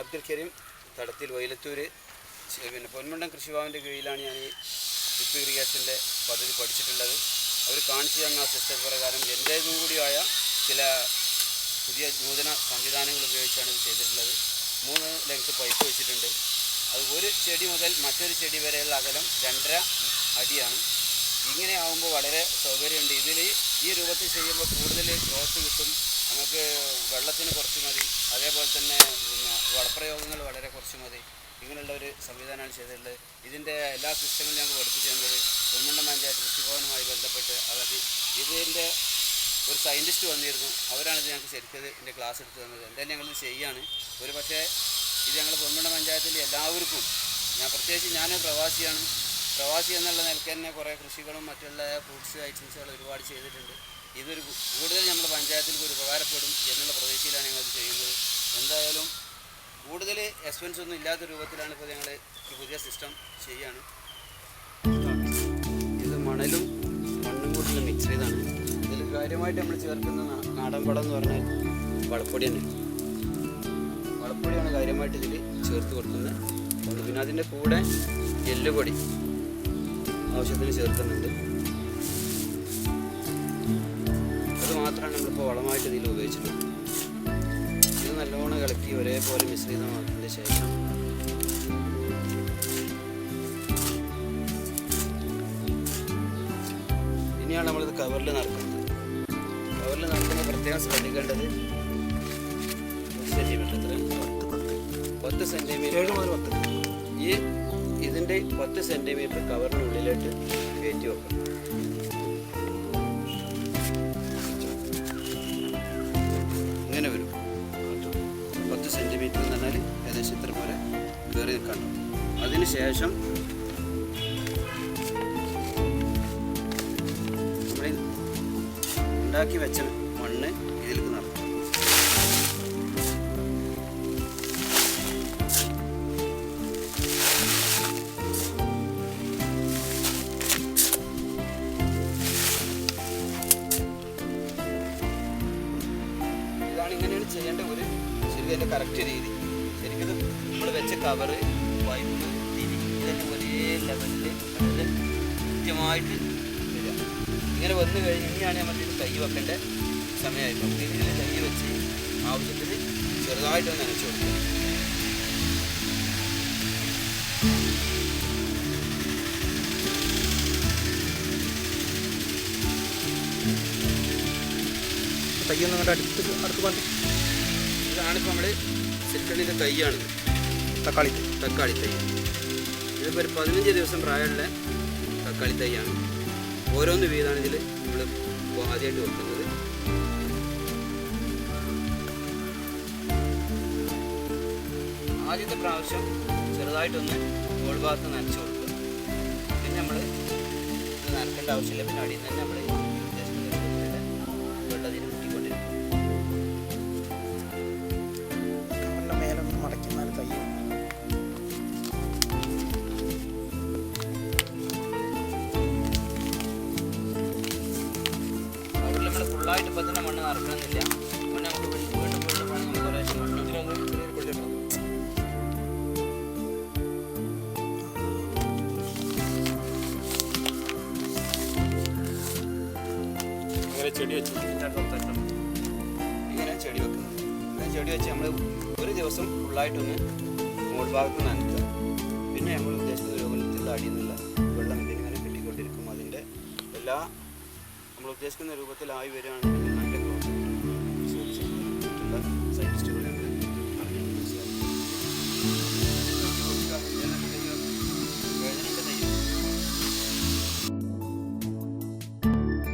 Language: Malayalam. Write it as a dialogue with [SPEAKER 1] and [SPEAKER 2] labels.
[SPEAKER 1] അബ്ദുൽ കരീം തടത്തിൽ വൈലത്തൂർ പിന്നെ പൊന്മുണ്ടം കൃഷിഭവൻ്റെ കീഴിലാണ് ഞാൻ ഈ ഡ്രിപ്പ് ഇറിഗേഷൻ്റെ പദ്ധതി പഠിച്ചിട്ടുള്ളത്. അവർ കാണിച്ചു തന്ന സിസ്റ്റം പ്രകാരം എൻ്റേതും കൂടിയായ ചില പുതിയ നൂതന സംവിധാനങ്ങൾ ഉപയോഗിച്ചാണ് ഇത് ചെയ്തിട്ടുള്ളത്. 3 ലെങ്ത് പൈപ്പ് വെച്ചിട്ടുണ്ട്. അത് ഒരു ചെടി മുതൽ മറ്റൊരു ചെടി വരെയുള്ള അകലം 2.5 അടിയാണ്. ഇങ്ങനെ ആകുമ്പോൾ വളരെ സൗകര്യമുണ്ട്. ഇതിൽ ഈ രൂപത്തിൽ ചെയ്യുമ്പോൾ കൂടുതൽ ഗ്രോത്ത് കിട്ടും. നമുക്ക് വെള്ളത്തിന് കുറച്ച് മതി, അതേപോലെ തന്നെ പിന്നെ വളപ്രയോഗങ്ങൾ വളരെ കുറച്ച് മതി. ഇങ്ങനെയുള്ള ഒരു സംവിധാനമാണ് ചെയ്തിട്ടുള്ളത്. ഇതിൻ്റെ എല്ലാ സിസ്റ്റങ്ങളും ഞങ്ങൾക്ക് പഠിപ്പിച്ചു തന്നത് പൊന്മുണ്ടം പഞ്ചായത്ത് കൃഷിഭവനുമായി ബന്ധപ്പെട്ട് ഇതിൻ്റെ ഒരു സയൻറ്റിസ്റ്റ് വന്നിരുന്നു. അവരാണിത് ഞങ്ങൾക്ക് ശരിക്കും ഇതിൻ്റെ ക്ലാസ് എടുത്ത് തന്നത്. എന്തായാലും ഞങ്ങളിത് ചെയ്യുകയാണ്. ഒരു പക്ഷേ ഇത് ഞങ്ങൾ പൊന്മുണ്ടം പഞ്ചായത്തിൽ എല്ലാവർക്കും, പ്രത്യേകിച്ച് ഞാൻ പ്രവാസി എന്നുള്ള നിലയ്ക്ക് തന്നെ കുറേ കൃഷികളും മറ്റുള്ള ഫ്രൂട്ട്സ് ഐറ്റംസുകൾ ഒരുപാട് ചെയ്തിട്ടുണ്ട്. ഇതൊരു കൂടുതൽ നമ്മുടെ പഞ്ചായത്തിലേക്ക് ഒരു ഉപകാരപ്പെടും എന്നുള്ള പ്രതീക്ഷയിലാണ് ഞങ്ങളിത് ചെയ്യുന്നത്. എന്തായാലും കൂടുതൽ എക്സ്പെൻസ് ഒന്നും ഇല്ലാത്ത രൂപത്തിലാണ് ഇപ്പോൾ ഞങ്ങൾ ഈ പുതിയ സിസ്റ്റം ചെയ്യുകയാണ്. ഇത് മണ്ണും കൂടി മിക്സ് ചെയ്താണ്. ഇതിൽ കാര്യമായിട്ട് നമ്മൾ ചേർക്കുന്ന നാടൻ വളം എന്ന് പറഞ്ഞാൽ വളപ്പൊടി തന്നെ. വളപ്പൊടിയാണ് കാര്യമായിട്ട് ഇതിൽ ചേർത്ത് കൊടുക്കുന്നത്. പിന്നെ അതിൻ്റെ കൂടെ എല്ലുപൊടി ആവശ്യത്തിന് ചേർക്കുന്നുണ്ട്. അത് മാത്രമാണ് നമ്മളിപ്പോൾ വളമായിട്ട് ഇതിൽ ഉപയോഗിച്ചിട്ടുള്ളത്. ഇത് നല്ലോണം ഇളക്കി ഒരേപോലെ മിശ്രിതമാക്കിയതിന് ശേഷം ഇനിയാണ് നമ്മളിത് കവറിൽ നടക്കുന്നത്. കവറിൽ നടക്കുമ്പോൾ പ്രത്യേകം ശ്രദ്ധിക്കേണ്ടത് 10 സെൻറ്റിമീറ്റർ ഈ ഇതിൻ്റെ 10 സെൻറ്റിമീറ്റർ കവറിനുള്ളിലായിട്ട് കയറ്റി വെക്കണം. ഇങ്ങനെ വരും. 10 സെൻറ്റിമീറ്റർ എന്ന് പറഞ്ഞാൽ ഏകദേശം ഇത്ര പോലെ കയറി നിൽക്കണം. അതിന് ശേഷം നമ്മൾ ഉണ്ടാക്കി വെച്ച മണ്ണ് ഇതിലേക്ക് നടക്കും. ഇങ്ങനെയാണ് ചെയ്യേണ്ട ഒരു ശരിക്കും കറക്റ്റ് രീതി. ശരിക്കും നമ്മൾ വെച്ച കവറ്, പൈപ്പ്, തിരി ഇതൊക്കെ ഒരേ ലെവലിൽ കൃത്യമായിട്ട് വരിക. ഇങ്ങനെ വന്നു കഴിഞ്ഞ് ഇനിയാണ് നമ്മളിത് കൈ വെക്കേണ്ട സമയമായിരുന്നു. ഇതിൽ കൈ വെച്ച് ആവശ്യത്തിന് ചെറുതായിട്ടൊന്ന് നനച്ചു കൊടുക്കുക.
[SPEAKER 2] തയ്യൊന്നും അങ്ങോട്ട് അടുത്ത് പറഞ്ഞു.
[SPEAKER 1] ഇതാണിപ്പോൾ നമ്മൾ ശരിക്കും തൈയാണ്, തക്കാളി തൈ. ഇതിപ്പോൾ ഒരു 15 ദിവസം പ്രായമുള്ള തക്കാളി തൈയാണ്. ഓരോന്ന് വീതമാണ് ഇതിൽ നമ്മൾ ആദ്യമായിട്ട് വെക്കുന്നത്. ആദ്യത്തെ പ്രാവശ്യം ചെറുതായിട്ടൊന്ന് മുകൾ ഭാഗത്ത് നനച്ചു കൊടുക്കുക. പിന്നെ നമ്മൾ ഇത് നനക്കേണ്ട ആവശ്യമില്ല. പിന്നെ അടിയിൽ തന്നെ നമ്മൾ വെള്ളത്തിന് മുട്ടിക്കൊണ്ടിരിക്കും.
[SPEAKER 2] മേലൊന്ന് മടക്കിന്നാൽ തൈ
[SPEAKER 1] അവിടെ നമ്മൾ ഫുള്ളായിട്ട് ഇപ്പം തന്നെ മണ്ണ് നിറക്കണമെന്നില്ല. മണ്ണ് നമുക്ക് വീണ്ടും നമുക്ക് കുറേശ്ശെ മണ്ണ് കൊള്ളിക്കണം.
[SPEAKER 2] ചെടി വെച്ച്
[SPEAKER 1] ഇങ്ങനെ ചെടി വെക്കുന്നത്. ഇങ്ങനെ ചെടി വെച്ച് നമ്മൾ ഒരു ദിവസം ഫുള്ളായിട്ടൊന്ന് മുകൾ ഭാഗത്ത് നനയ്ക്കുക. പിന്നെ നമ്മൾ ഉദ്ദേശിക്കുന്ന രൂപത്തിൽ അടിയിൽ നിന്നുള്ള വെള്ളം ഇതിനിങ്ങനെ കിട്ടിക്കൊണ്ടിരിക്കും. അതിൻ്റെ നമ്മൾ ഉദ്ദേശിക്കുന്ന രൂപത്തിലായി വരികയാണെങ്കിൽ